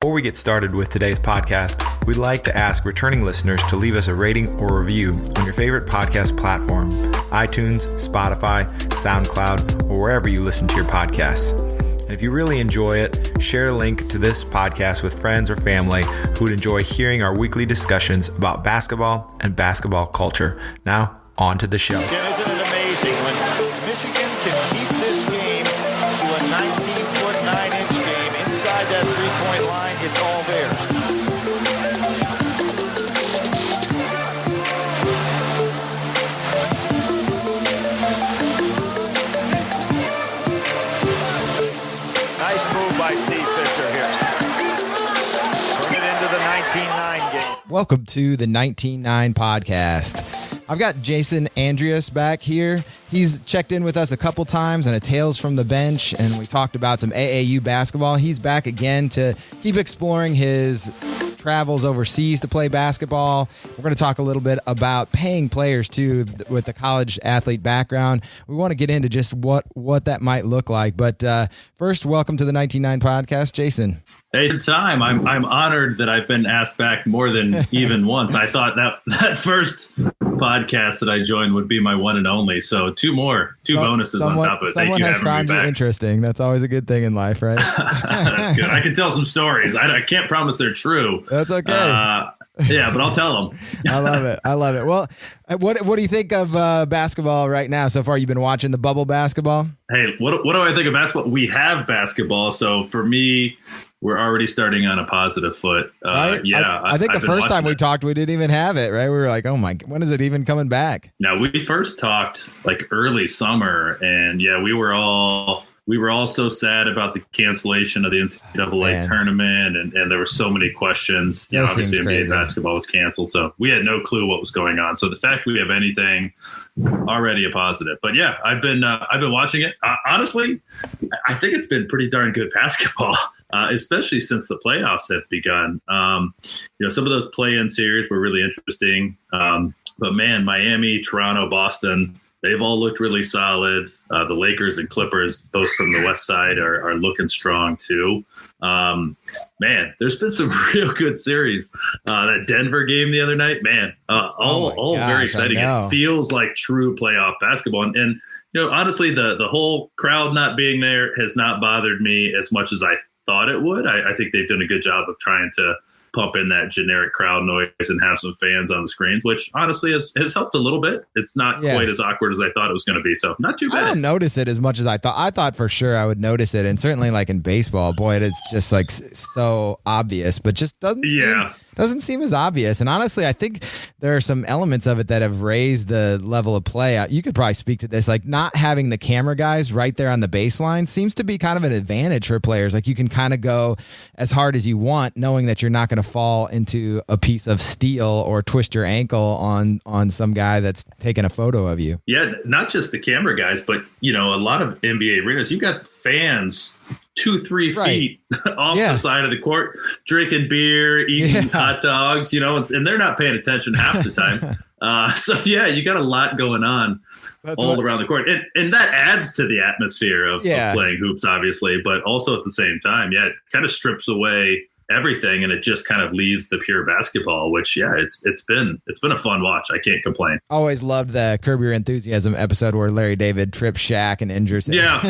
Before we get started with today's podcast, we'd like to ask returning listeners to leave us a rating or review on your favorite podcast platform, iTunes, Spotify, SoundCloud, or wherever you listen to your podcasts. And if you really enjoy it, share a link to this podcast with friends or family who would enjoy hearing our weekly discussions about basketball and basketball culture. Now, on to the show. Yeah, isn't it amazing when Michigan can keep this game to a 19-foot, 9-inch game inside that three-point line? It's all theirs. Nice move by Steve Fisher here. Turn it into the 19-9 game. Welcome to the 19-9 podcast. I've got Jason Andreas back here. He's checked in with us a couple times on a Tales from the Bench, and we talked about some AAU basketball. He's back again to keep exploring his travels overseas to play basketball. We're going to talk a little bit about paying players, too, with the college athlete background. We want to get into just what that might look like. But first, welcome to the 19-9 podcast, Jason. Hey, Tom, I'm honored that I've been asked back more than even once. I thought that first podcast that I joined would be my one and only. So two bonuses on top of it. Thank Someone you has for having found me you back. Interesting. That's always a good thing in life, right? That's good. I can tell some stories. I can't promise they're true. That's okay. Yeah, but I'll tell them. I love it. Well, what do you think of basketball right now so far? You've been watching the bubble basketball? Hey, what do I think of basketball? We have basketball. So for me, we're already starting on a positive foot. Right? Yeah. I think the first time we it. talked, we didn't even have it, right? We were like, oh my, when is it even coming back? Now, we first talked like early summer, and yeah, we were all so sad about the cancellation of the NCAA tournament, and there were so many questions. You know, obviously, NBA basketball was canceled, so we had no clue what was going on. So the fact we have anything already a positive. But yeah, I've been watching it. Honestly, I think it's been pretty darn good basketball. Especially since the playoffs have begun. Some of those play-in series were really interesting. But man, Miami, Toronto, Boston, they've all looked really solid. The Lakers and Clippers, both from the West Side, are looking strong too. Man, there's been some real good series. That Denver game the other night, man, all very exciting. It feels like true playoff basketball. And honestly, the whole crowd not being there has not bothered me as much as I thought it would. I think they've done a good job of trying to pump in that generic crowd noise and have some fans on the screens, which honestly has helped a little bit. It's not quite as awkward as I thought it was going to be. So not too bad. I don't notice it as much as I thought. I thought for sure I would notice it. And certainly like in baseball, boy, it's just like so obvious, but just doesn't seem as obvious. And honestly, I think there are some elements of it that have raised the level of play. You could probably speak to this, like not having the camera guys right there on the baseline seems to be kind of an advantage for players. Like you can kind of go as hard as you want, knowing that you're not going to fall into a piece of steel or twist your ankle on some guy that's taking a photo of you. Yeah, not just the camera guys, but a lot of NBA arenas, you got fans 2-3 feet off the side of the court, drinking beer, eating hot dogs, and they're not paying attention half the time. So yeah, you got a lot going on around the court. And that adds to the atmosphere of playing hoops, obviously, but also at the same time, it kind of strips away everything, and it just kind of leaves the pure basketball, which it's been a fun watch. I can't complain. Always loved the Curb Your Enthusiasm episode where Larry David trips Shaq and injures him. Yeah.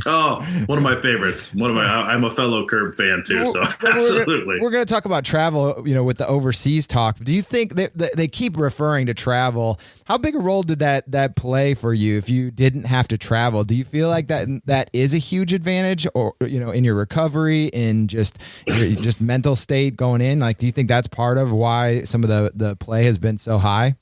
Oh, one of my favorites. I'm a fellow Curb fan too, so absolutely. We're going to talk about travel, with the overseas talk. Do you think they keep referring to travel? How big a role did that play for you if you didn't have to travel? Do you feel like that is a huge advantage, or in your recovery, in just mental state going in? Like, do you think that's part of why some of the play has been so high?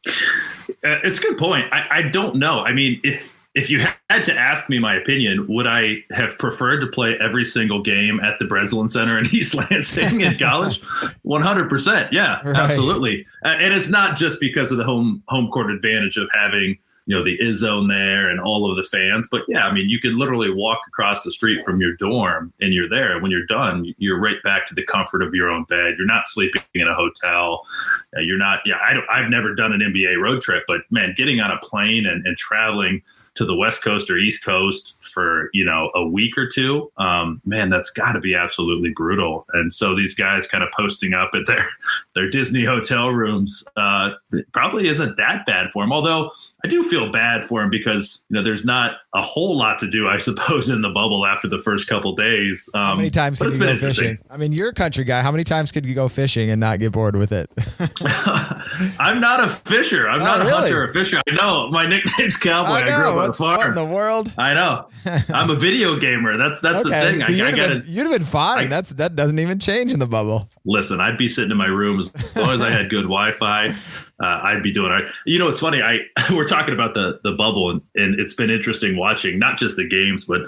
It's a good point. I don't know. I mean, if you had to ask me my opinion, would I have preferred to play every single game at the Breslin Center in East Lansing in college? 100%. Yeah, right. Absolutely. And it's not just because of the home court advantage of having the Izzone there and all of the fans. But yeah, I mean, you can literally walk across the street from your dorm and you're there. When you're done, you're right back to the comfort of your own bed. You're not sleeping in a hotel. You're not, I've never done an NBA road trip, but man, getting on a plane and traveling to the West Coast or East Coast for, a week or two, man, that's got to be absolutely brutal. And so these guys kind of posting up at their Disney hotel rooms probably isn't that bad for them. Although I do feel bad for them because, there's not a whole lot to do, I suppose, in the bubble after the first couple days. How many times could you go fishing? I mean, you're a country guy. How many times could you go fishing and not get bored with it? I'm not a fisher. I'm not a hunter or a fisher. I know. My nickname's Cowboy. I grew up on a farm. What in the world? I know. I'm a video gamer. That's the thing. So you'd have been fine. That doesn't even change in the bubble. Listen, I'd be sitting in my room as long as I had good Wi-Fi. I'd be doing all right. It's funny. We're talking about the bubble, and it's been interesting watching not just the games, but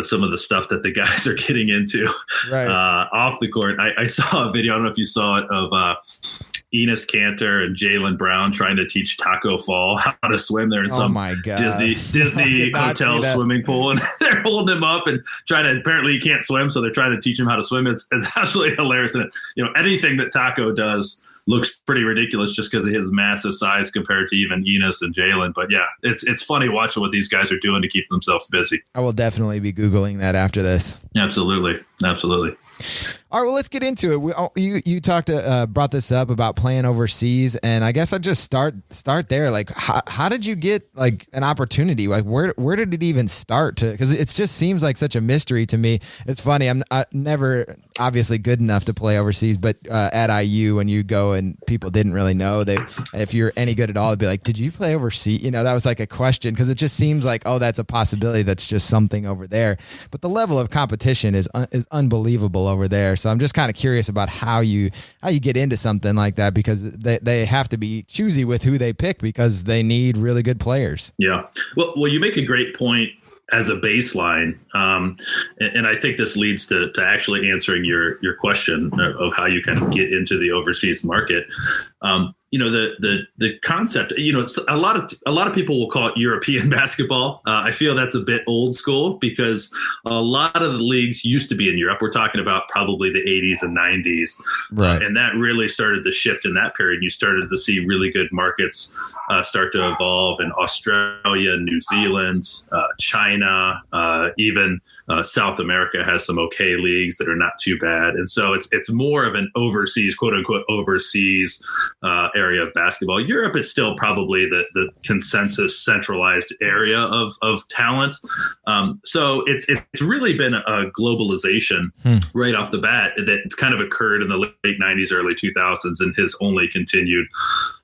some of the stuff that the guys are getting into off the court. I saw a video. I don't know if you saw it of Enes Kanter and Jaylen Brown trying to teach Taco Fall how to swim there in some Disney hotel swimming pool, and they're holding him up and trying to. Apparently, he can't swim, so they're trying to teach him how to swim. It's absolutely hilarious, and anything that Taco does looks pretty ridiculous just because of his massive size compared to even Enes and Jaylen. But yeah, it's funny watching what these guys are doing to keep themselves busy. I will definitely be Googling that after this. Absolutely. All right, well, let's get into it. You brought this up about playing overseas, and I guess I'd just start there. Like, how did you get like an opportunity? Like, where did it even start? Because it just seems like such a mystery to me. It's funny. I'm never obviously good enough to play overseas, but at IU, when you go and people didn't really know that if you're any good at all, it'd be like, did you play overseas? That was like a question because it just seems like, oh, that's a possibility. That's just something over there. But the level of competition is unbelievable over there. So I'm just kind of curious about how you get into something like that, because they have to be choosy with who they pick because they need really good players. Yeah. Well, you make a great point as a baseline. And I think this leads to actually answering your question of how you kind of get into the overseas market. The concept, it's a lot of people will call it European basketball. I feel that's a bit old school because a lot of the leagues used to be in Europe. We're talking about probably the 80s and 90s. Right. And that really started to shift in that period. You started to see really good markets start to evolve in Australia, New Zealand, China, even South America has some okay leagues that are not too bad. And so it's more of an overseas, quote unquote, overseas area of basketball. Europe is still probably the consensus centralized area of talent. So it's really been a globalization right off the bat that kind of occurred in the late 90s, early 2000s, and has only continued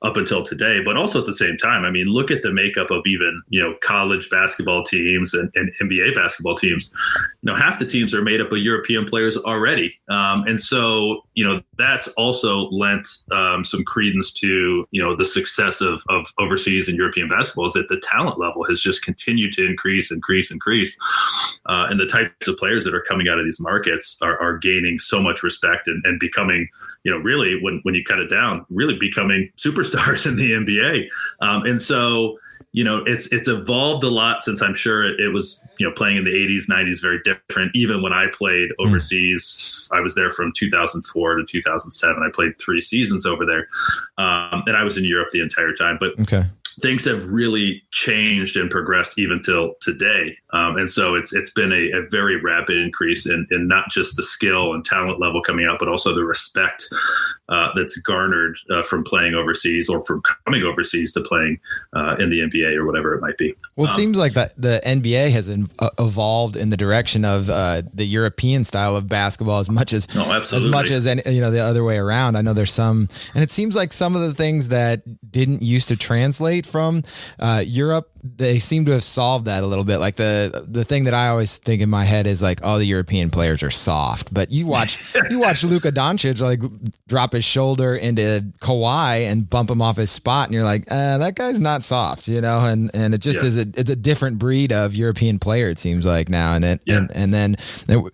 up until today. But also at the same time, I mean, look at the makeup of even, college basketball teams and NBA basketball teams. Half the teams are made up of European players already. And so, that's also lent some credence to, the success of overseas and European basketball, is that the talent level has just continued to increase. And the types of players that are coming out of these markets are gaining so much respect and becoming, really, when you cut it down, really becoming superstars in the NBA. And so, it's evolved a lot since I'm sure it was, playing in the 80s, 90s, very different. Even when I played overseas, I was there from 2004 to 2007. I played 3 seasons over there. And I was in Europe the entire time. But things have really changed and progressed even till today. And so it's been a very rapid increase in not just the skill and talent level coming out, but also the respect that's garnered from playing overseas or from coming overseas to playing in the NBA or whatever it might be. Well, it seems like that the NBA has evolved in the direction of the European style of basketball as much as the other way around. I know there's some, and it seems like some of the things that didn't used to translate from Europe, they seem to have solved that a little bit. Like the thing that I always think in my head is like, oh, the European players are soft. But you watch Luka Doncic like drop his shoulder into Kawhi and bump him off his spot, and you're like, that guy's not soft, and it just is it's a different breed of European player, it seems like now. And then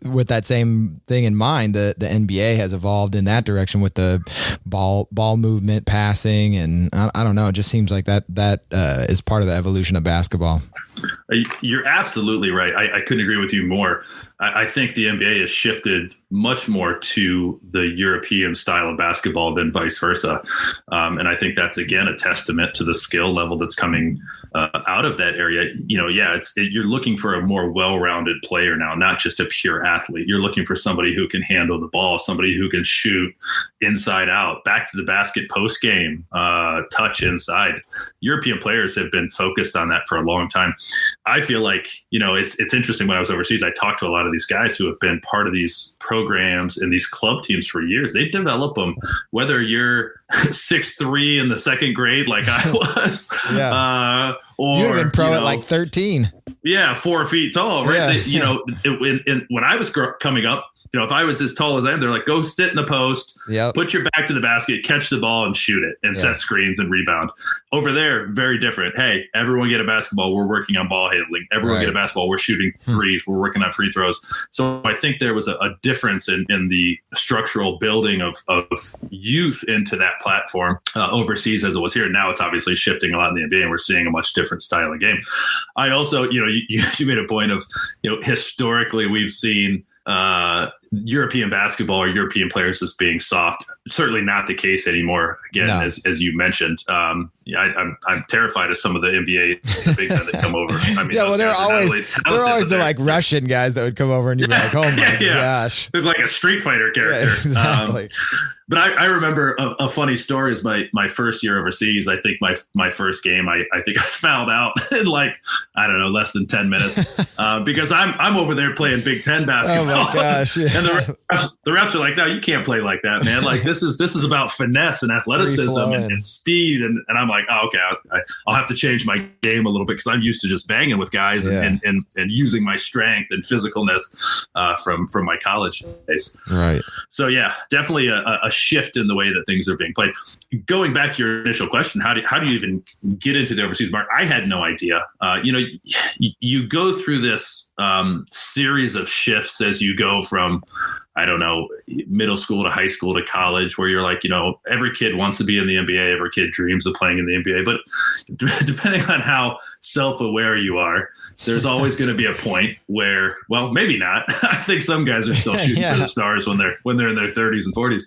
with that same thing in mind, the NBA has evolved in that direction with the ball movement, passing, and I don't know, it just seems like that is part of the evolution of basketball. You're absolutely right. I couldn't agree with you more. I think the NBA has shifted much more to the European style of basketball than vice versa. And I think that's, again, a testament to the skill level that's coming out of that area. You're looking for a more well-rounded player now, not just a pure athlete. You're looking for somebody who can handle the ball, somebody who can shoot inside out, back to the basket post game, touch inside. European players have been focused on that for a long time. I feel like, it's interesting. When I was overseas, I talked to a lot of these guys who have been part of these programs and these club teams for years. They develop them, whether you're 6'3" in the second grade, like I was, or you'd have been pro at like 13. Yeah. 4 feet tall, right? Yeah. When I was coming up, if I was as tall as I am, they're like, go sit in the post, put your back to the basket, catch the ball and shoot it and set screens and rebound. Over there, very different. Hey, everyone get a basketball. We're working on ball handling. Everyone get a basketball. We're shooting threes. We're working on free throws. So I think there was a difference in the structural building of youth into that platform overseas as it was here. Now it's obviously shifting a lot in the NBA, and we're seeing a much different style of game. I also, you made a point of, historically we've seen European basketball or European players as being soft. Certainly not the case anymore. Again, as you mentioned, I'm terrified of some of the NBA big men that come over. I mean, they're always the like Russian guys that would come over and you'd be like, oh my gosh, there's like a Street Fighter character. Yeah, exactly. But I remember a funny story is my first year overseas. I think my first game, I think I fouled out in less than 10 minutes because I'm over there playing Big Ten basketball. Oh my gosh. Yeah. And the refs are like, no, you can't play like that, man. Like this is about finesse and athleticism and speed. And I'm like, oh, okay, I'll have to change my game a little bit because I'm used to just banging with guys and using my strength and physicalness from my college days. Right. So yeah, definitely a shift in the way that things are being played. Going back to your initial question, how do you even get into the overseas market? I had no idea. You go through this series of shifts as you go from, I don't know, middle school to high school to college, where you're like, every kid wants to be in the NBA. Every kid dreams of playing in the NBA. But depending on how self-aware you are, there's always going to be a point where, well, maybe not. I think some guys are still shooting for the stars when they're in their 30s and 40s.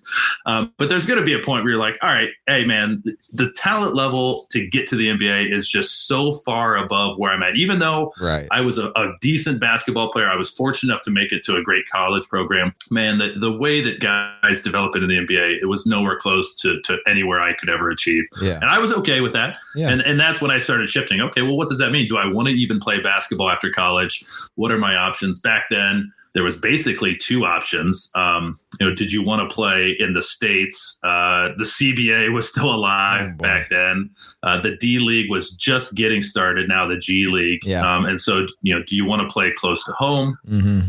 But there's going to be a point where you're like, all right, hey, man, the talent level to get to the NBA is just so far above where I'm at. Even though I was a decent basketball player, I was fortunate enough to make it to a great college program. Man, the way that guys develop into the NBA, it was nowhere close to anywhere I could ever achieve. Yeah. And I was okay with that. Yeah. And that's when I started shifting. Okay, well, what does that mean? Do I want to even play basketball after college? What are my options? Back then, there was basically two options. Did you want to play in the States? The CBA was still alive back then. The D League was just getting started. Now the G League. Yeah. And so, do you want to play close to home? Mm-hmm.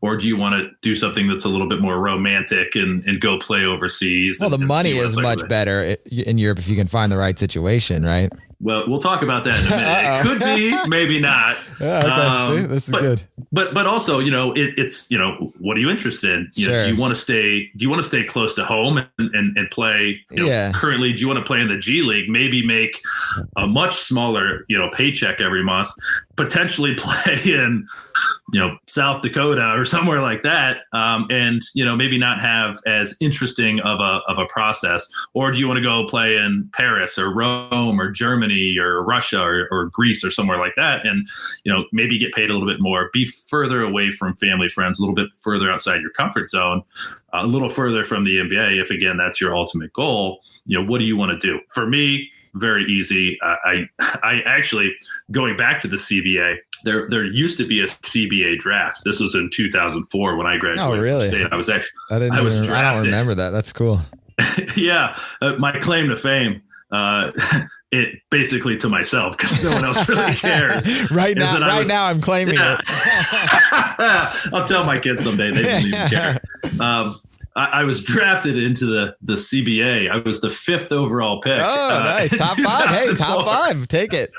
Or do you want to do something that's a little bit more romantic and go play overseas? Well, the money is much better in Europe if you can find the right situation, right? Well, we'll talk about that in a minute. It could be, maybe not. Yeah, okay. See, this is good. But also, it's what are you interested in? Sure. Do you want to stay close to home and play? Currently, do you want to play in the G League? Maybe make a much smaller paycheck every month. Potentially play in South Dakota or somewhere like that, and maybe not have as interesting of a process. Or do you want to go play in Paris or Rome or Germany or Russia or Greece or somewhere like that, and maybe get paid a little bit more, be further away from family, friends, a little bit further outside your comfort zone, a little further from the NBA, if again that's your ultimate goal. What do you want to do? For me, very easy. I actually, going back to the CBA, there used to be a CBA draft. This was in 2004 when I graduated. Oh, really? From state. I was drafted. I don't remember that. That's cool. Yeah. My claim to fame, it basically to myself, because no one else really cares. Right now I'm claiming it. I'll tell my kids someday. They didn't even care. I was drafted into the CBA. I was the 5th overall pick. Oh, nice. Top 5. Hey, top 5. Take it.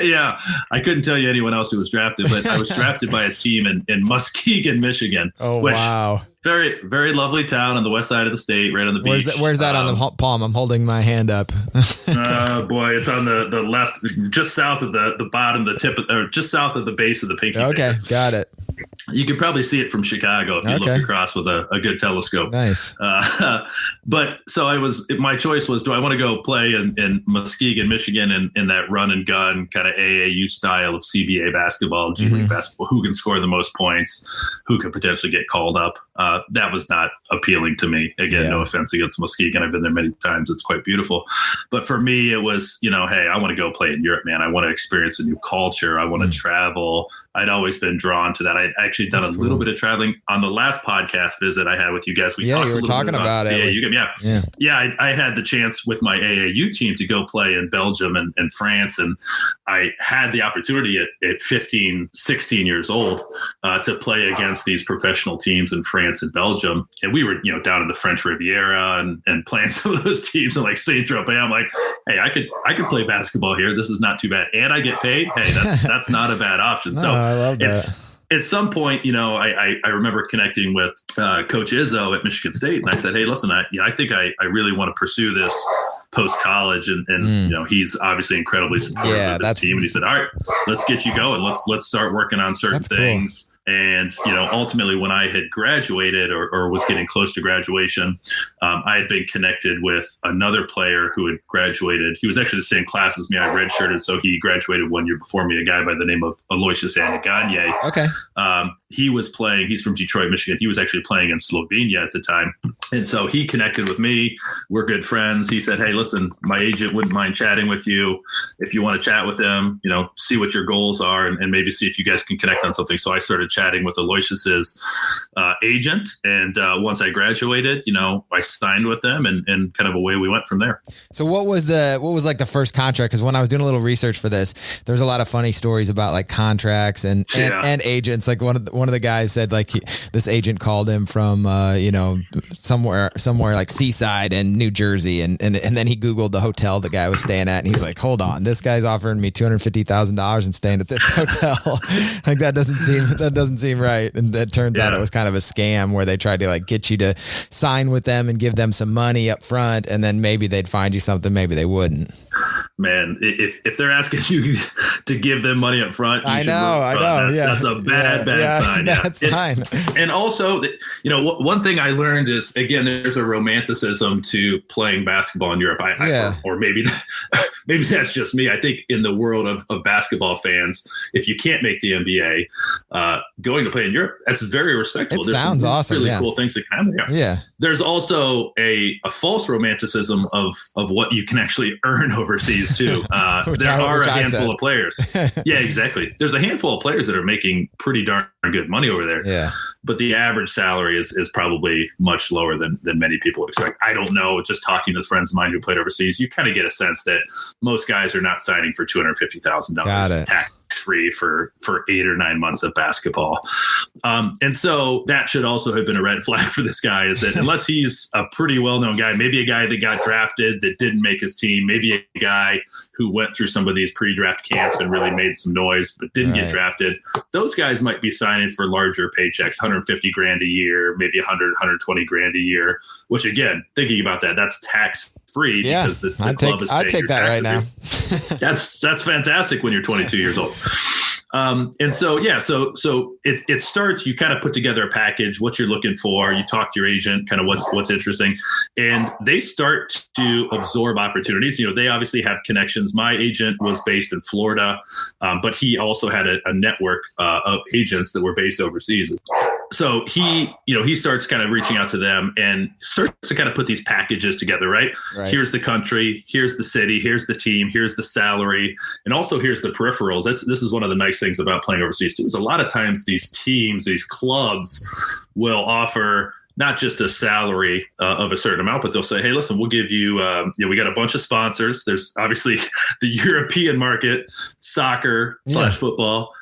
Yeah. I couldn't tell you anyone else who was drafted, but I was drafted by a team in Muskegon, Michigan. Oh, wow. Very, very lovely town on the west side of the state, right on the beach. Where's that on the palm? I'm holding my hand up. Boy, it's on the left, just south of the bottom, the tip, or just south of the base of the pinky finger. Got it. You can probably see it from Chicago if you look across with a good telescope. Nice. But so my choice was, do I want to go play in Muskegon, Michigan, in that run and gun kind of AAU style of CBA basketball, G League basketball, who can score the most points, who could potentially get called up. That was not appealing to me. Again, no offense against Muskegon. I've been there many times. It's quite beautiful. But for me, it was, hey, I want to go play in Europe, man. I want to experience a new culture. I want to travel. I'd always been drawn to that. I'd actually done little bit of traveling on the last podcast visit I had with you guys. We talked you were talking about it. I had the chance with my AAU team to go play in Belgium and France. And I had the opportunity at 15, 16 years old to play against these professional teams in France and Belgium. And we were, down in the French Riviera and playing some of those teams in like Saint-Tropez. I'm like, hey, I could play basketball here. This is not too bad. And I get paid. Hey, that's not a bad option. No, so I love that. At some point, I remember connecting with Coach Izzo at Michigan State, and I said, "Hey, listen, I think I really want to pursue this post college," and he's obviously incredibly supportive of his team, and he said, "All right, let's get you going. Let's start working on certain things." Cool. And, ultimately when I had graduated or was getting close to graduation, I had been connected with another player who had graduated. He was actually the same class as me. I redshirted, so he graduated 1 year before me, a guy by the name of Aloysius Anaganye. Okay. He's from Detroit, Michigan. He was actually playing in Slovenia at the time. And so he connected with me. We're good friends. He said, "Hey, listen, my agent wouldn't mind chatting with you. If you want to chat with him, see what your goals are and maybe see if you guys can connect on something." So I started chatting with Aloysius's agent. And once I graduated, I signed with them and kind of away we went from there. So what was like the first contract? Because when I was doing a little research for this, there's a lot of funny stories about like contracts and agents. Like one of the guys said like this agent called him from somewhere like Seaside in New Jersey, and then he Googled the hotel the guy was staying at, and he's like, "Hold on, this guy's offering me $250,000 and staying at this hotel." Like that doesn't seem right. And it turns out it was kind of a scam where they tried to like get you to sign with them and give them some money up front, and then maybe they'd find you something, maybe they wouldn't. Man, if they're asking you to give them money up front, I know. That's a bad sign. Bad sign. And also, one thing I learned is, again, there's a romanticism to playing basketball in Europe. Or maybe that's just me. I think in the world of basketball fans, if you can't make the NBA, going to play in Europe, that's very respectable. There's sounds some awesome. Really cool things that can happen there. Yeah. There's also a false romanticism of what you can actually earn overseas too. There are a handful of players. Yeah, exactly. There's a handful of players that are making pretty darn good money over there. Yeah. But the average salary is probably much lower than many people expect. I don't know. Just talking to friends of mine who played overseas, you kind of get a sense that most guys are not signing for $250,000 tax-free for 8 or 9 months of basketball. And so that should also have been a red flag for this guy, is that unless he's a pretty well-known guy, maybe a guy that got drafted that didn't make his team, maybe a guy who went through some of these pre-draft camps and really made some noise but didn't get drafted, those guys might be signing for larger paychecks, $150,000 a year, maybe $120,000 a year, which again, thinking about that's tax-free because the club is paying. I'd take that right now. That's fantastic when you're 22 years old. And so it starts, you kind of put together a package, what you're looking for. You talk to your agent, kind of what's interesting, and they start to absorb opportunities. They obviously have connections. My agent was based in Florida, but he also had a network of agents that were based overseas. So he starts kind of reaching out to them and starts to kind of put these packages together, right? Here's the country, here's the city, here's the team, here's the salary, and also here's the peripherals. This is one of the nice things about playing overseas too, is a lot of times these teams, these clubs will offer not just a salary of a certain amount, but they'll say, "Hey, listen, we'll give you, we got a bunch of sponsors." There's obviously the European market, soccer / football.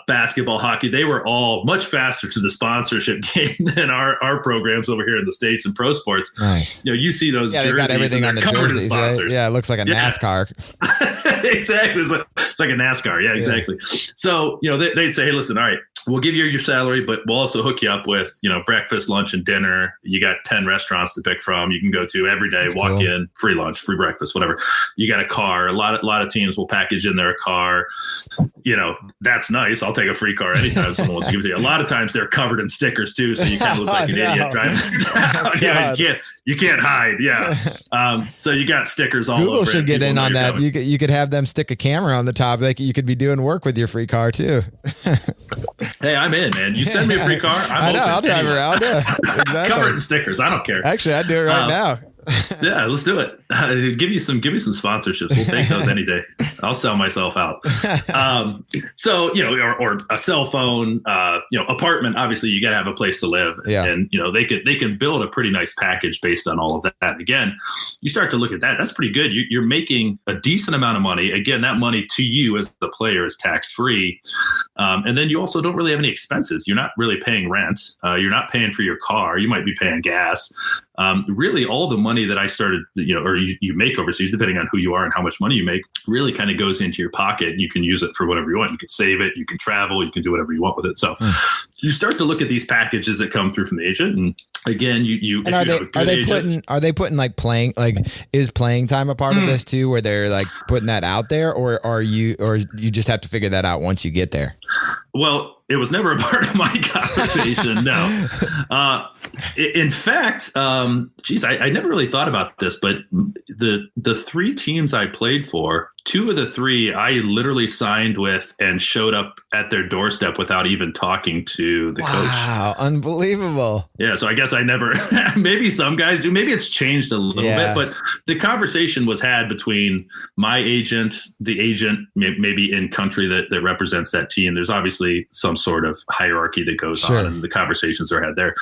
basketball, hockey, they were all much faster to the sponsorship game than our programs over here in the States and pro sports. Nice. You see those jerseys. They got everything on the jerseys, right? Yeah, it looks like a NASCAR. Exactly. It's like a NASCAR. Yeah, exactly. Yeah. So, they'd say, hey, listen, all right, we'll give you your salary, but we'll also hook you up with, breakfast, lunch, and dinner. You got 10 restaurants to pick from. You can go to every day, walk in, free lunch, free breakfast, whatever. You got a car. A lot of teams will package in their car. That's nice. I'll take a free car anytime someone wants to give it to you. A lot of times they're covered in stickers too, so you kind of look like an idiot driving. Yeah, you can't hide. Yeah. So you got stickers all over. Google should get in on that. You could have them stick a camera on the top. Like you could be doing work with your free car too. Hey, I'm in, man. You send me a free car, I know. I'll drive around. Yeah, exactly. Cover it in stickers. I don't care. Actually, I'd do it right now. Yeah, let's do it. Give me some sponsorships. We'll take those any day. I'll sell myself out. So, or a cell phone, apartment. Obviously, you got to have a place to live. Yeah. And they can build a pretty nice package based on all of that. Again, you start to look at that. That's pretty good. You're making a decent amount of money. Again, that money to you as the player is tax free. And then you also don't really have any expenses. You're not really paying rent. You're not paying for your car. You might be paying gas. Really, all the money that I started, or you make overseas, depending on who you are and how much money you make, really kind of goes into your pocket. You can use it for whatever you want. You can save it. You can travel. You can do whatever you want with it. So you start to look at these packages that come through from the agent. And again, are they putting like playing, like is playing time a part of this too, where they're like putting that out there, or you just have to figure that out once you get there? Well, it was never a part of my conversation. No. In fact, I never really thought about this, but the three teams I played for, two of the three I literally signed with and showed up at their doorstep without even talking to the coach. Wow, unbelievable. Yeah, so I guess I never, maybe some guys do. Maybe it's changed a little bit, but the conversation was had between my agent, the agent, maybe in country that represents that team. There's obviously some sort of hierarchy that goes on, and the conversations are had there.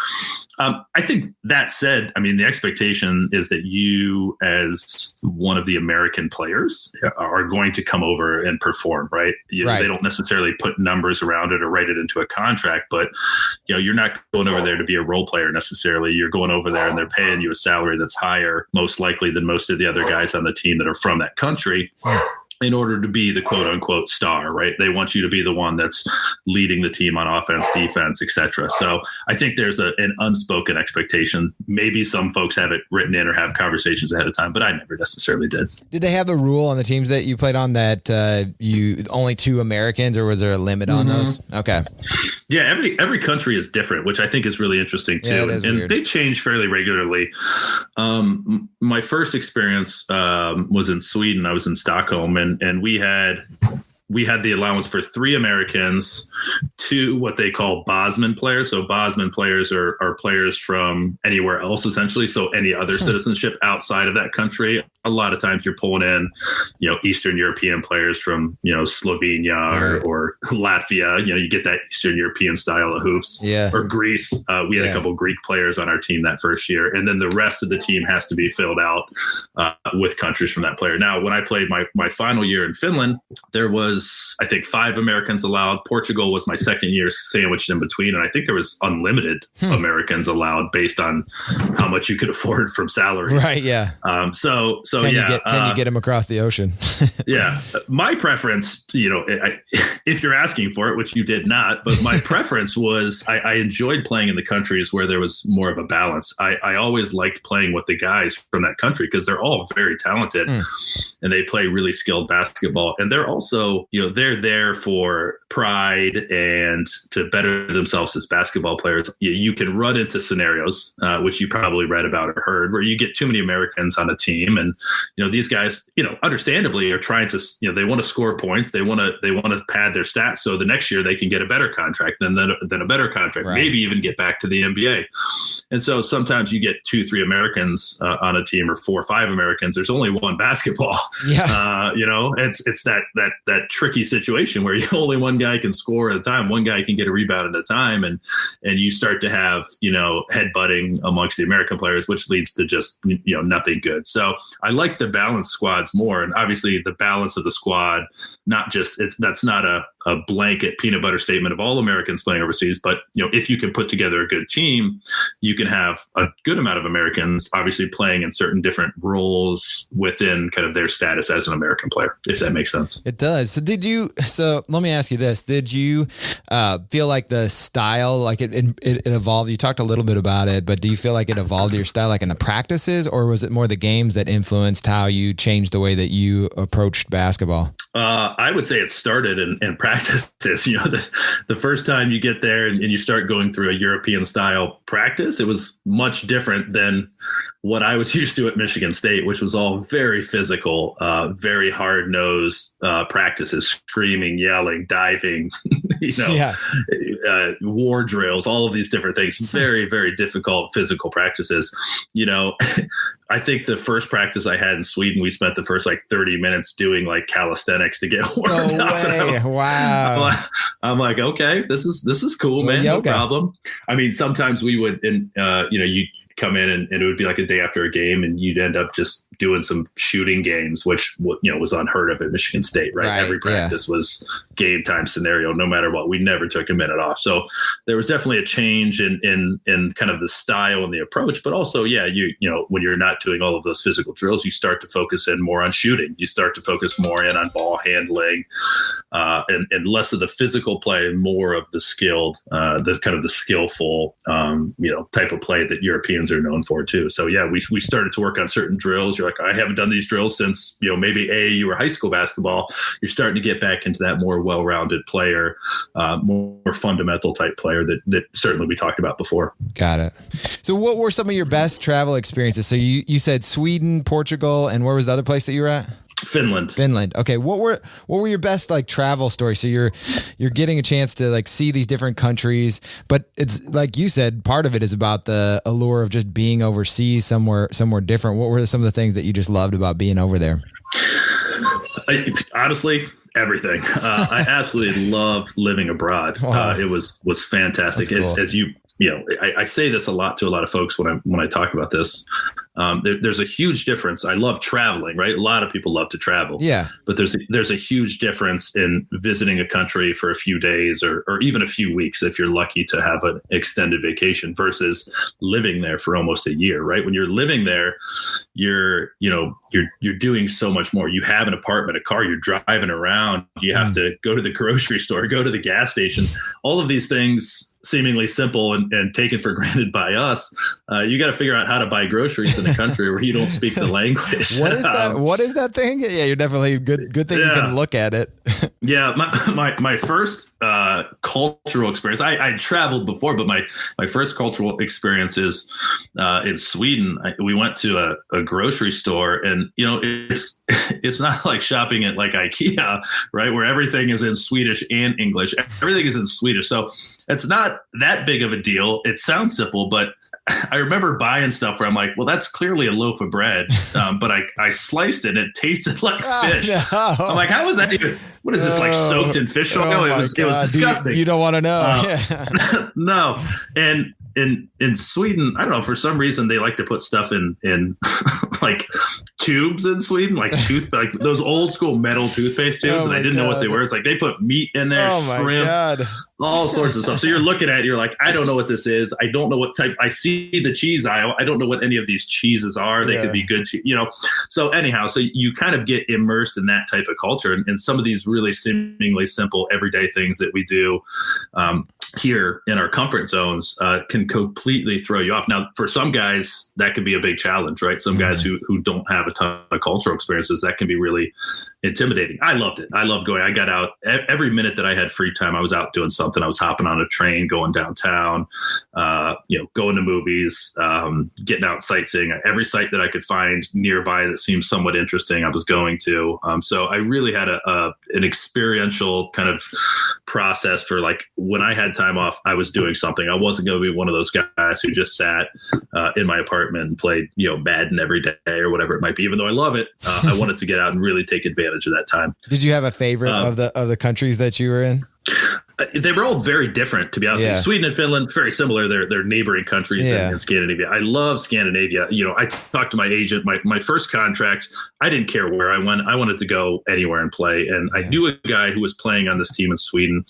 I think that said, the expectation is that you, as one of the American players, are going to come over and perform, right? They don't necessarily put numbers around it or write it into a contract, but you're not going over there to be a role player necessarily. You're going over there and they're paying you a salary that's higher, most likely, than most of the other guys on the team that are from that country, in order to be the quote unquote star, right? They want you to be the one that's leading the team on offense, defense, etc. So I think there's an unspoken expectation. Maybe some folks have it written in or have conversations ahead of time, but I never necessarily did. Did they have the rule on the teams that you played on that you only 2 Americans, or was there a limit on those? Okay. Yeah, every country is different, which I think is really interesting too. Yeah, and they change fairly regularly. My first experience was in Sweden. I was in Stockholm, and we had the allowance for 3 Americans, 2 what they call Bosman players. So Bosman players are players from anywhere else, essentially. So any other citizenship outside of that country. A lot of times you're pulling in, Eastern European players from, Slovenia or Latvia. You get that Eastern European style of hoops. Yeah. Or Greece. We had a couple Greek players on our team that first year. And then the rest of the team has to be filled out with countries from that player. Now, when I played my final year in Finland, there was, I think, 5 Americans allowed. Portugal was my second year, sandwiched in between. And I think there was unlimited Americans allowed based on how much you could afford from salary. Right. Yeah. Can you get them across the ocean? Yeah. My preference, if you're asking for it, which you did not, but my preference was I enjoyed playing in the countries where there was more of a balance. I always liked playing with the guys from that country because they're all very talented and they play really skilled basketball. And they're also, they're there for pride and to better themselves as basketball players. You can run into scenarios, which you probably read about or heard, where you get too many Americans on a team. And, these guys, understandably are trying to, they want to score points. They want to pad their stats. So the next year they can get a better contract than a better contract, maybe even get back to the NBA. And so sometimes you get 2-3 Americans on a team, or 4 or 5 Americans. There's only one basketball. Yeah. It's that tricky situation where only one guy can score at a time. One guy can get a rebound at a time. And you start to have, headbutting amongst the American players, which leads to just, nothing good. So I like the balanced squads more. And obviously the balance of the squad, that's not a a blanket peanut butter statement of all Americans playing overseas. But, if you can put together a good team, you can have a good amount of Americans obviously playing in certain different roles within kind of their status as an American player, if that makes sense. It does. So let me ask you this. Did you feel like the style, like it evolved? You talked a little bit about it, but do you feel like it evolved your style, like in the practices, or was it more the games that influenced how you changed the way that you approached basketball? I would say it started in practices. The first time you get there and you start going through a European style practice, it was much different than what I was used to at Michigan State, which was all very physical, very hard-nosed practices, screaming, yelling, diving, war drills, all of these different things. Very, very difficult physical practices. I think the first practice I had in Sweden, we spent the first 30 minutes doing calisthenics to get warmed up. Wow. I'm like, okay, this is cool, man. No problem. I mean, sometimes we would, you come in and it would be like a day after a game and you'd end up just doing some shooting games, which was unheard of at Michigan State, right? Every practice was game time scenario, no matter what. We never took a minute off. So there was definitely a change in kind of the style and the approach, but also, when you're not doing all of those physical drills, you start to focus in more on shooting. You start to focus more in on ball handling, and less of the physical play and more of the skilled, the skillful, type of play that Europeans are known for too. So we started to work on certain drills. You're like, I haven't done these drills since, maybe you were high school basketball. You're starting to get back into that more well-rounded player, more fundamental type player that certainly we talked about before. Got it. So what were some of your best travel experiences? So you said Sweden, Portugal, and where was the other place that you were at? Finland. Okay. What were your best travel stories? So you're getting a chance to see these different countries, but it's like you said, part of it is about the allure of just being overseas somewhere different. What were some of the things that you just loved about being over there? Honestly, everything. I absolutely loved living abroad. Wow. It was fantastic. Cool. As you I say this a lot to a lot of folks when I talk about this. There's a huge difference. I love traveling, right? A lot of people love to travel. Yeah. But there's a huge difference in visiting a country for a few days or even a few weeks if you're lucky to have an extended vacation versus living there for almost a year, right? When you're living there, you're doing so much more. You have an apartment, a car, you're driving around, you have to go to the grocery store, go to the gas station, all of these things seemingly simple and taken for granted by us. You got to figure out how to buy groceries in a country where you don't speak the language. What is that? What is that thing? Yeah, you're definitely good thing you can look at it. Yeah. My first cultural experience, I traveled before, but my first cultural experience is in Sweden. We went to a grocery store and, it's not like shopping at IKEA, right? Where everything is in Swedish and English. Everything is in Swedish. So it's not that big of a deal. It sounds simple, but I remember buying stuff where I'm like, well, that's clearly a loaf of bread. But I sliced it and it tasted like fish. No. I'm like, how is that even, what is this, soaked in fish oil? It was disgusting. You don't want to know. No. And in Sweden, I don't know, for some reason they like to put stuff in tubes in Sweden, like those old school metal toothpaste tubes. And I didn't know what they were. It's like they put meat in there, shrimp, all sorts of stuff. So you're looking at it, you're like, I don't know what this is. I don't know what type. I see the cheese aisle. I don't know what any of these cheeses are. They could be good cheese, So anyhow, so you kind of get immersed in that type of culture and some of these really seemingly simple everyday things that we do here in our comfort zones can completely throw you off. Now, for some guys, that could be a big challenge, right? Some guys who don't have a ton of cultural experiences, that can be really intimidating. I loved it. I loved going. I got out every minute that I had free time. I was out doing something. I was hopping on a train, going downtown, going to movies, getting out sightseeing. Every site that I could find nearby that seemed somewhat interesting, I was going to. So I really had an experiential kind of process for when I had time off, I was doing something. I wasn't going to be one of those guys who just sat in my apartment and played, Madden every day or whatever it might be. Even though I love it, I wanted to get out and really take advantage of that time. Did you have a favorite of the countries that you were in? They were all very different, to be honest with you. Sweden and Finland, very similar. They're neighboring countries in Scandinavia. I love Scandinavia. I talked to my agent. My first contract, I didn't care where I went. I wanted to go anywhere and play. And I knew a guy who was playing on this team in Sweden.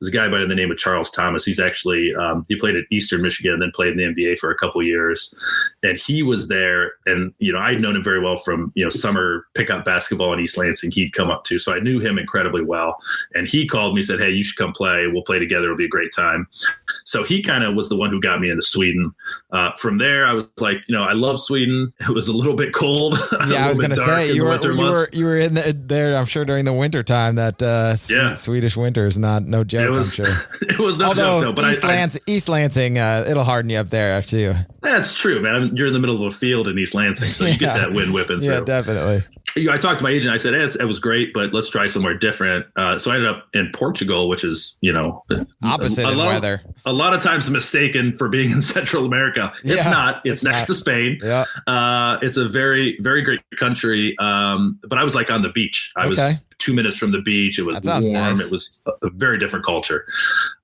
There's a guy by the name of Charles Thomas. He's actually he played at Eastern Michigan and then played in the NBA for a couple of years. And he was there. And I'd known him very well from summer pickup basketball in East Lansing. He'd come up to, so I knew him incredibly well. And he called me, said, "Hey, you should come play. We'll play together. It'll be a great time." So he kind of was the one who got me into Sweden. From there, I was like, I love Sweden. It was a little bit cold. Yeah, I was going to say you were in there. I'm sure during the winter time. That Swedish winter is no joke. I'm sure it was no joke. Though, but East Lansing, it'll harden you up there too. That's true, man. You're in the middle of a field in East Lansing, so you get that wind whipping through. Yeah, definitely. I talked to my agent. I said, it was great, but let's try somewhere different. So I ended up in Portugal, which is, opposite in weather. A lot of times mistaken for being in Central America. It's not. It's next to Spain. Yeah. It's a very, very great country. But I was like on the beach. I was 2 minutes from the beach. It was warm. Nice. It was a very different culture.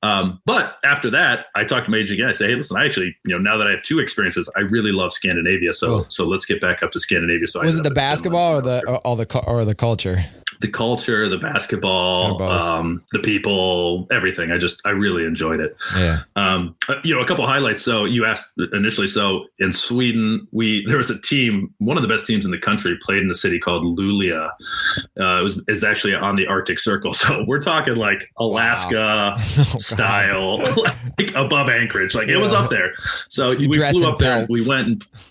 But after that, I talked to my agent again. I say, hey, listen, I actually, now that I have 2 experiences, I really love Scandinavia. So let's get back up to Scandinavia. So was it the basketball or the culture? The culture, the basketball, the people, everything. I really enjoyed it. Yeah. A couple highlights. So you asked initially. So in Sweden, there was a team, one of the best teams in the country, played in a city called Luleå. Is actually on the Arctic Circle. So we're talking like Alaska style, like above Anchorage. Like it was up there. So we flew up there. And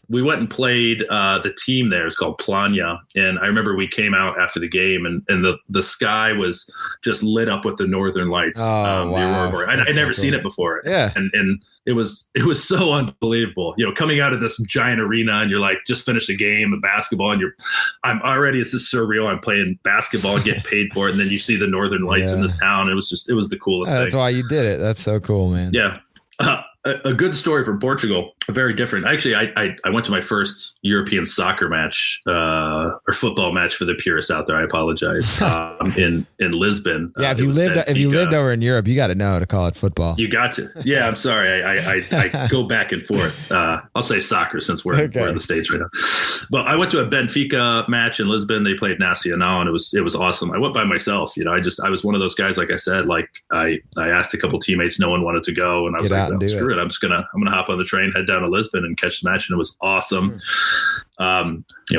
we went and played the team there. It's called Planya. And I remember we came out after the game and the sky was just lit up with the northern lights. Oh, wow. I'd never seen it before. Yeah. And it was so unbelievable, coming out of this giant arena and you're like, just finished a game of basketball and I'm already, it's just surreal. I'm playing basketball and getting paid for it. And then you see the northern lights in this town. It was the coolest thing. That's why you did it. That's so cool, man. Yeah. A good story from Portugal, very different. Actually, I went to my first European soccer match or football match for the purists out there. I apologize. In Lisbon. Yeah, if you lived over in Europe, you got to know how to call it football. You got to. Yeah, I'm sorry. I go back and forth. I'll say soccer since we're in the States right now. But I went to a Benfica match in Lisbon. They played Nacional, and it was awesome. I went by myself. I was one of those guys. Like I said, like I asked a couple teammates. No one wanted to go, and I was like, well, screw it. I'm gonna hop on the train, head down to Lisbon, and catch the match, and it was awesome.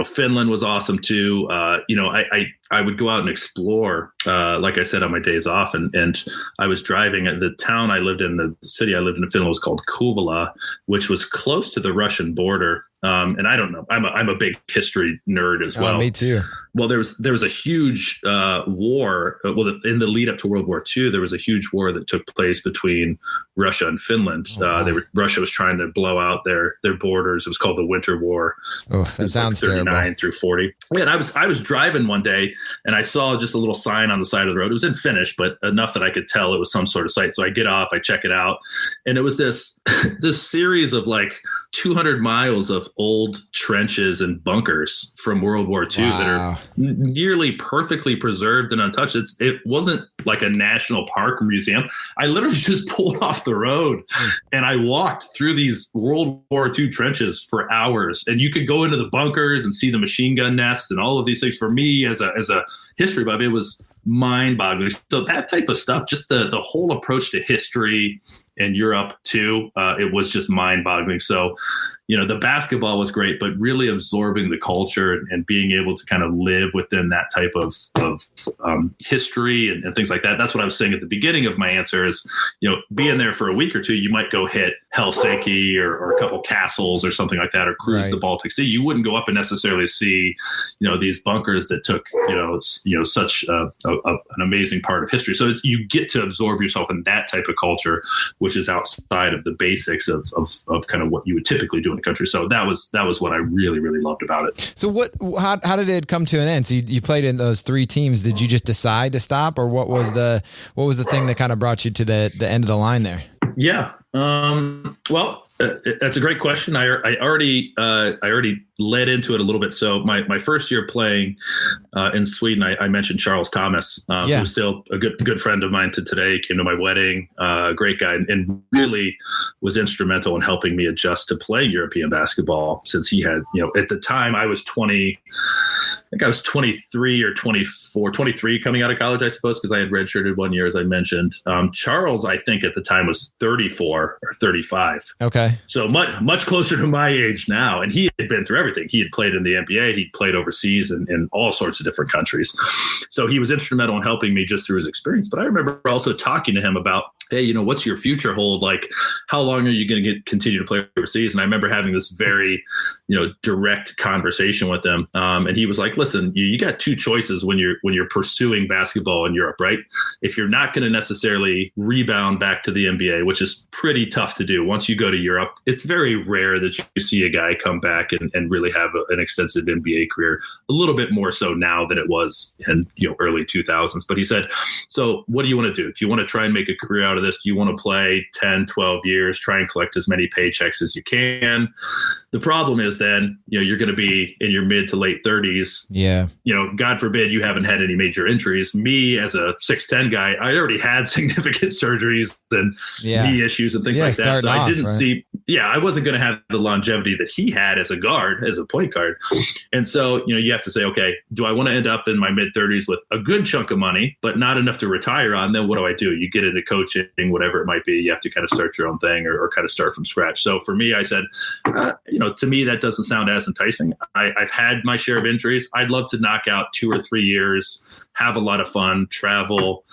Finland was awesome too. I would go out and explore, like I said, on my days off, and I was driving at the town I lived in, the city I lived in Finland was called Kouvola, which was close to the Russian border. And I don't know, I'm a big history nerd as well. Me too. Well, there was a huge war. Well, in the lead up to World War II, there was a huge war that took place between Russia and Finland. Russia was trying to blow out their borders. It was called the Winter War. Oh, that sounds like 39 terrible. through 40. Yeah, and I was driving one day and I saw just a little sign on the side of the road. It was in Finnish, but enough that I could tell it was some sort of site. So I get off, I check it out, and it was this series of like 200 miles of old trenches and bunkers from World War II that are nearly perfectly preserved and untouched. It wasn't like a national park or museum. I literally just pulled off the road and I walked through these World War II trenches for hours, and you could go into the bunkers and see the machine gun nests and all of these things. For me as a history buff, it was mind-boggling. So that type of stuff, just the whole approach to history in Europe too, it was just mind-boggling. So, the basketball was great, but really absorbing the culture and being able to kind of live within that type of history and things like that. That's what I was saying at the beginning of my answer is, being there for a week or two, you might go hit Helsinki or a couple castles or something like that, or cruise the Baltic Sea. You wouldn't go up and necessarily see, these bunkers that took, such an amazing part of history. So you get to absorb yourself in that type of culture, which is outside of the basics of kind of what you would typically do in the country. So that was what I really, really loved about it. So how did it come to an end? So you played in those 3 teams. Did you just decide to stop, or what was the thing that kind of brought you to the end of the line there? Yeah. Well, that's a great question. I already led into it a little bit. So my first year playing in Sweden, I mentioned Charles Thomas, who's still a good friend of mine to today. He came to my wedding, great guy, and really was instrumental in helping me adjust to playing European basketball, since he had, at the time I was 20, I think I was 23 or 24, 23 coming out of college, I suppose, because I had redshirted 1 year, as I mentioned. Charles, I think at the time was 34 or 35. Okay. So much closer to my age now. And he had been through everything. He had played in the NBA. He'd played overseas in all sorts of different countries. So he was instrumental in helping me just through his experience. But I remember also talking to him about, hey, what's your future hold? Like, how long are you going to continue to play overseas? And I remember having this very, direct conversation with him. And he was like, listen, you got two choices when you're pursuing basketball in Europe, right? If you're not going to necessarily rebound back to the NBA, which is pretty tough to do. Once you go to Europe, it's very rare that you see a guy come back and really have an extensive NBA career, a little bit more so now than it was in early 2000s. But he said, so what do you want to do? Do you want to try and make a career out of this? Do you want to play 10, 12 years, try and collect as many paychecks as you can? The problem is then, you're going to be in your mid to late 30s. Yeah. God forbid you haven't had any major injuries. Me as a 6'10" guy, I already had significant surgeries and knee issues and things like that. So I didn't see, I wasn't going to have the longevity that he had as a guard, as a point guard. And so, you have to say, okay, do I want to end up in my mid 30s with a good chunk of money, but not enough to retire on? Then what do I do? You get into coaching, whatever it might be. You have to kind of start your own thing or kind of start from scratch. So for me, I said, to me, that doesn't sound as enticing. I've had my share of injuries. I'd love to knock out 2 or 3 years, have a lot of fun, travel,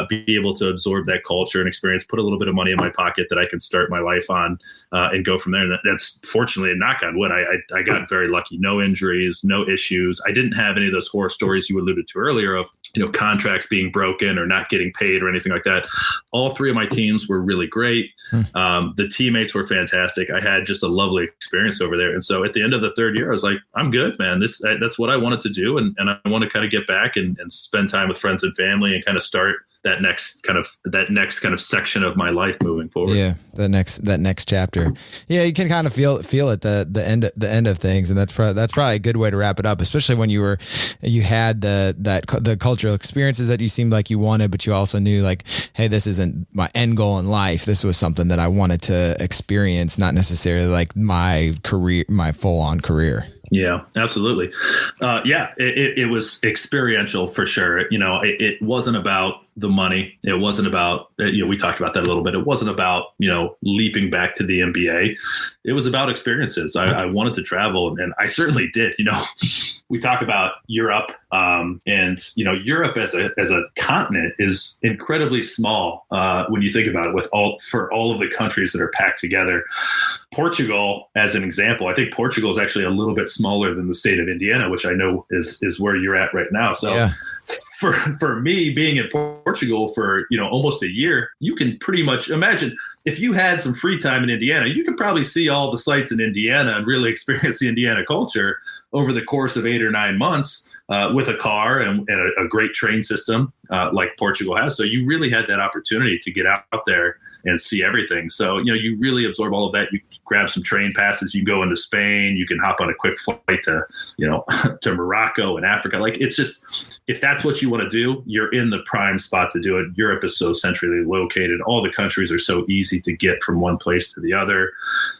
be able to absorb that culture and experience, put a little bit of money in my pocket that I can start my life on and go from there. And that's fortunately a knock on wood. I got very lucky. No injuries, no issues. I didn't have any of those horror stories you alluded to earlier of, contracts being broken or not getting paid or anything like that. All 3 of my teams were really great. The teammates were fantastic. I had just a lovely experience over there. And so at the end of the 3rd year, I was like, I'm good, man. That's what I wanted to do. And I want to kind of get back and spend time with friends and family and kind of start that next kind of section of my life moving forward. Yeah, that next chapter. Yeah, you can kind of feel it the end of things, and that's probably a good way to wrap it up. Especially when you had the cultural experiences that you seemed like you wanted, but you also knew like, hey, this isn't my end goal in life. This was something that I wanted to experience, not necessarily like my career, my full on career. Yeah, absolutely. It was experiential for sure. It wasn't about the money. It wasn't about, we talked about that a little bit. It wasn't about, leaping back to the NBA. It was about experiences. I wanted to travel, and I certainly did. We talk about Europe, and Europe as a continent is incredibly small when you think about it. For all of the countries that are packed together, Portugal, as an example, I think Portugal is actually a little bit smaller than the state of Indiana, which I know is where you're at right now. So. Yeah. For me, being in Portugal for almost a year, you can pretty much imagine if you had some free time in Indiana, you could probably see all the sites in Indiana and really experience the Indiana culture over the course of 8 or 9 months with a car and a great train system like Portugal has. So you really had that opportunity to get out there and see everything. So, you really absorb all of that. You grab some train passes, you go into Spain, you can hop on a quick flight to, to Morocco and Africa. Like, it's just, if that's what you want to do, you're in the prime spot to do it. Europe is so centrally located. All the countries are so easy to get from one place to the other.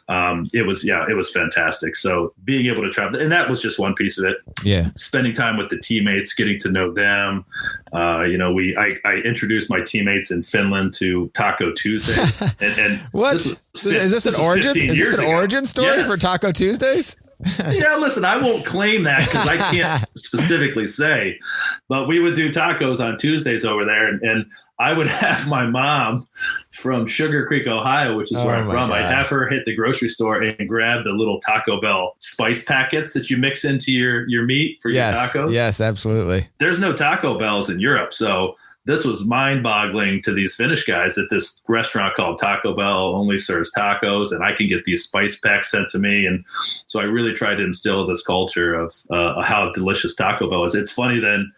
It was fantastic. So being able to travel, and that was just one piece of it. Yeah. Spending time with the teammates, getting to know them. I introduced my teammates in Finland to Taco Tuesday. And what? Is this an origin story for Taco Tuesdays? Yeah, listen, I won't claim that because I can't specifically say, but we would do tacos on Tuesdays over there. And I would have my mom from Sugar Creek, Ohio, which is where I'm from. I'd have her hit the grocery store and grab the little Taco Bell spice packets that you mix into your meat for your tacos. Yes, absolutely. There's no Taco Bells in Europe. So this was mind-boggling to these Finnish guys that this restaurant called Taco Bell only serves tacos, and I can get these spice packs sent to me. And so I really tried to instill this culture of how delicious Taco Bell is. It's funny then,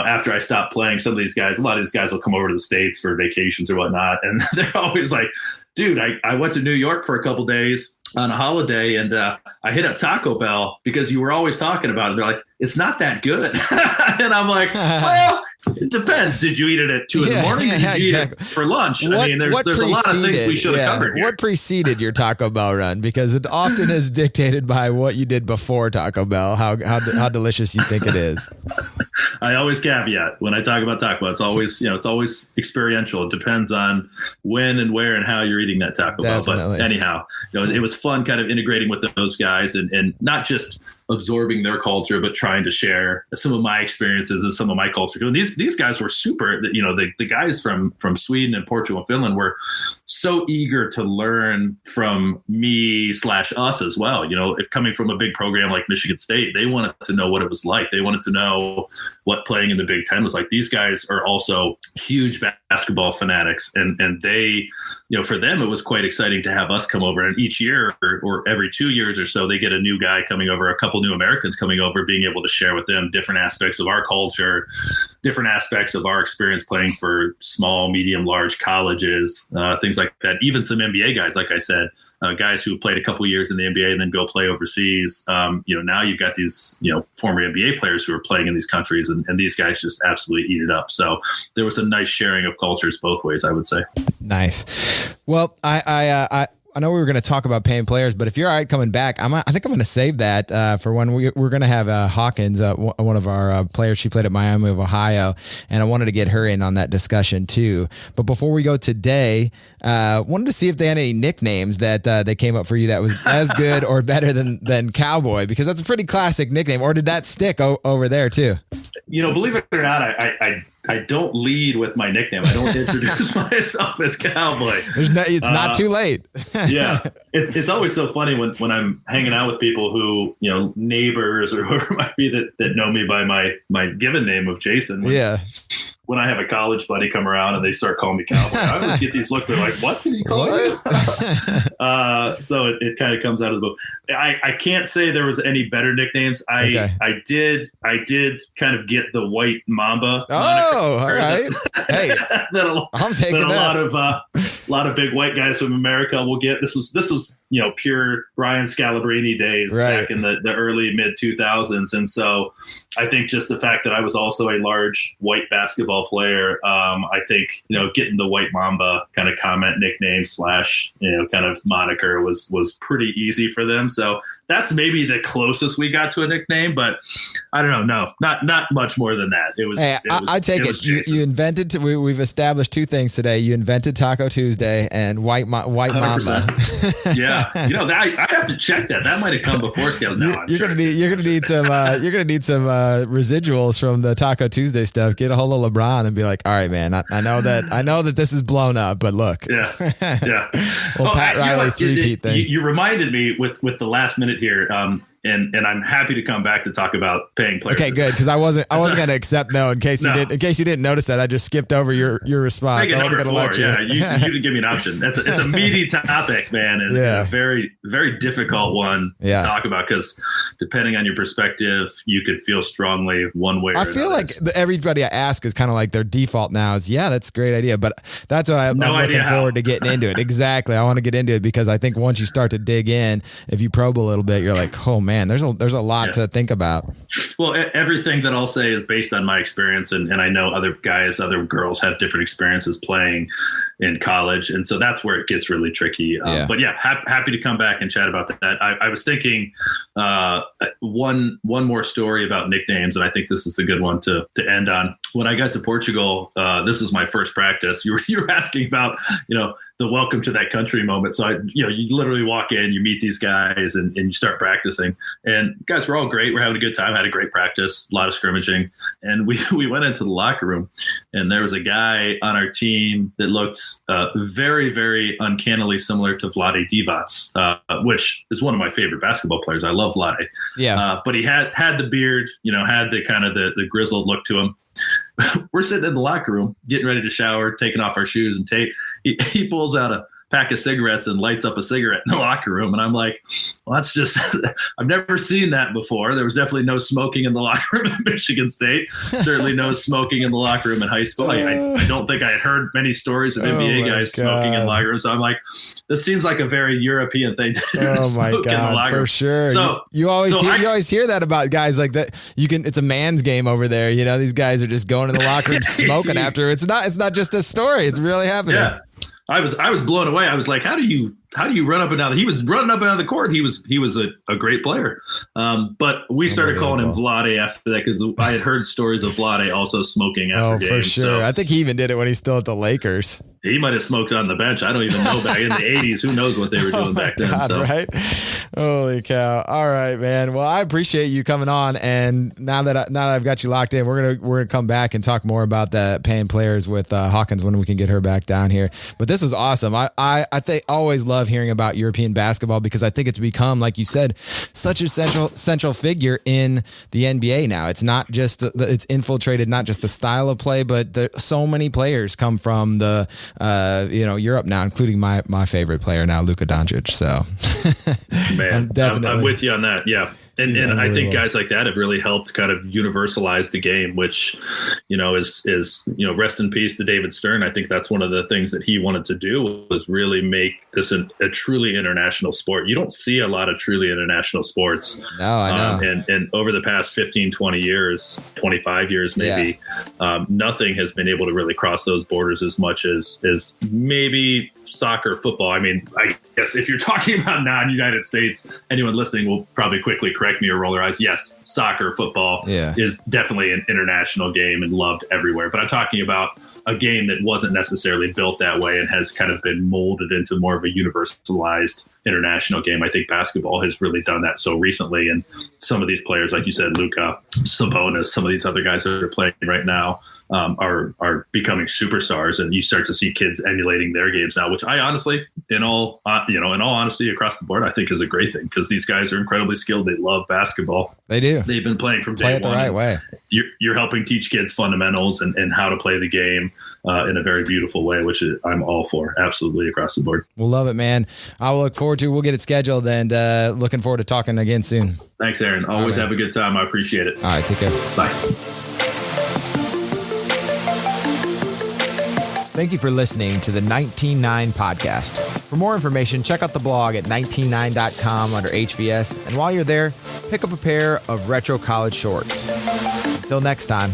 after I stopped playing, a lot of these guys will come over to the States for vacations or whatnot, and they're always like, dude, I went to New York for a couple days. on a holiday, and I hit up Taco Bell because you were always talking about it. They're like, it's not that good. And I'm like, well, it depends. Did you eat it at 2 in the morning? Or did you eat it for lunch? I mean, there's a lot of things we should have covered here. What preceded your Taco Bell run? Because it often is dictated by what you did before Taco Bell, how delicious you think it is. I always caveat when I talk about Taco Bell. It's always experiential. It depends on when and where and how you're eating that Taco Bell. But anyhow, it was fun kind of integrating with those guys and not just absorbing their culture, but trying to share some of my experiences and some of my culture. And these guys were super. The guys from Sweden and Portugal and Finland were so eager to learn from me / us as well. If coming from a big program like Michigan State, they wanted to know what it was like. They wanted to know what playing in the Big Ten was like. These guys are also huge basketball fanatics, and they, for them, it was quite exciting to have us come over. And each year or every 2 years or so, they get a new guy coming over, a couple new Americans coming over, being able to share with them different aspects of our culture, different aspects of our experience playing for small, medium, large colleges, things like that. Even some NBA guys, like I said, guys who played a couple years in the NBA and then go play overseas. Now you've got these, former NBA players who are playing in these countries, and these guys just absolutely eat it up. So there was a nice sharing of cultures both ways, I would say. Nice. Well, I know we were going to talk about paying players, but if you're all right coming back, I think I'm going to save that for when we're going to have Hawkins, one of our players. She played at Miami of Ohio, and I wanted to get her in on that discussion too. But before we go today, wanted to see if they had any nicknames that they came up for you that was as good or better than Cowboy, because that's a pretty classic nickname. Or did that stick over there too? Believe it or not, I don't lead with my nickname. I don't introduce myself as Cowboy. It's not too late. Yeah. It's always so funny when I'm hanging out with people who, neighbors or whoever it might be that know me by my given name of Jason. When I have a college buddy come around and they start calling me Cowboy, I always get these looks. They're like, what did he call you? So it kind of comes out of the book. I can't say there was any better nicknames. I did kind of get the White Mamba. Oh, all right. Hey, I'm taking that. A lot of big white guys from America will get. This was pure Brian Scalabrine days back in the early mid 2000s. And so I think just the fact that I was also a large white basketball player, I think, getting the White Mamba kind of comment nickname / kind of moniker was pretty easy for them. So that's maybe the closest we got to a nickname, but I don't know. No, not much more than that. It was. Hey, I take it. You invented. We've established two things today. You invented Taco Tuesday and White Mamba. Yeah, I have to check that. That might have come before Scale. No, you're gonna need some residuals from the Taco Tuesday stuff. Get a hold of LeBron and be like, all right, man. I know that this is blown up, but look. Yeah. Well, Pat Riley three-peat thing. You reminded me with the last minute here. And I'm happy to come back to talk about paying players. Okay, good, because I wasn't going to accept no in case you didn't notice that. I just skipped over your response. I wasn't going to let you. Yeah, you didn't give me an option. It's a meaty topic, man, and a very, very difficult one to talk about, because depending on your perspective, you could feel strongly one way or another. I feel like everybody I ask is kind of like their default now is, that's a great idea, but that's what I'm looking forward to getting into it. Exactly, I want to get into it because I think once you start to dig in, if you probe a little bit, you're like, oh man. There's a lot to think about. Well, everything that I'll say is based on my experience, and I know other guys, other girls have different experiences playing in college, and so that's where it gets really tricky. But happy to come back and chat about that. I was thinking one more story about nicknames, and I think this is a good one to end on. When I got to Portugal, this was my first practice. You were asking about the welcome to that country moment. So you literally walk in, you meet these guys, and you start practicing. And guys were all great. We're having a good time. Had a great practice, a lot of scrimmaging. And we went into the locker room, and there was a guy on our team that looked very, very uncannily similar to Vlade Divac, which is one of my favorite basketball players. I love Vlade. Yeah. But he had the beard, had the kind of the grizzled look to him. We're sitting in the locker room, getting ready to shower, taking off our shoes and tape. He pulls out a pack of cigarettes and lights up a cigarette in the locker room. And I'm like, well, that's just, I've never seen that before. There was definitely no smoking in the locker room at Michigan State. Certainly no smoking in the locker room in high school. I don't think I had heard many stories of NBA guys smoking in locker rooms. So I'm like, this seems like a very European thing to do. Oh my God, for sure. So you always hear that about guys like that. It's a man's game over there. You know, these guys are just going to the locker room smoking after. It's not just a story. It's really happening. Yeah. I was blown away. I was like, how do you run up and down? He was running up and down the court. He was a great player. But we started calling him Vlade after that because I had heard stories of Vlade also smoking after games. Oh, for sure. So I think he even did it when he's still at the Lakers. He might have smoked on the bench. I don't even know. Back in the 80s, who knows what they were doing back then. God, right? Holy cow. All right, man. Well, I appreciate you coming on. And now that I've got you locked in, we're gonna come back and talk more about the paying players with Hawkins when we can get her back down here. But this was awesome. I think always love hearing about European basketball because I think it's become, like you said, such a central figure in the NBA now. It's not just it's infiltrated not just the style of play, but so many players come from the Europe now, including my favorite player now, Luka Doncic. So, man, I'm with you on that. Yeah. And I think guys like that have really helped kind of universalize the game, which, is rest in peace to David Stern. I think that's one of the things that he wanted to do was really make this a truly international sport. You don't see a lot of truly international sports. No, I know. And over the past 15, 20 years, 25 years, maybe, nothing has been able to really cross those borders as much as maybe soccer, football. I mean, I guess if you're talking about non-United States, anyone listening will probably quickly correct me or roll their eyes. Yes, soccer, football is definitely an international game and loved everywhere. But I'm talking about a game that wasn't necessarily built that way and has kind of been molded into more of a universalized international game. I think basketball has really done that so recently. And some of these players, like you said, Luka, Sabonis, some of these other guys that are playing right now are becoming superstars, and you start to see kids emulating their games now, which I honestly, in all honesty, across the board, I think is a great thing because these guys are incredibly skilled. They love basketball. They do. They've been playing from day one. Play it the right way. You're helping teach kids fundamentals and how to play the game in a very beautiful way, which I'm all for, absolutely across the board. We'll love it, man. I will look forward to it. We'll get it scheduled and looking forward to talking again soon. Thanks, Aaron. Always have a good time. I appreciate it. All right, take care. Bye. Thank you for listening to the 19.9 podcast. For more information, check out the blog at 19.9.com under HVS. And while you're there, pick up a pair of retro college shorts. Until next time.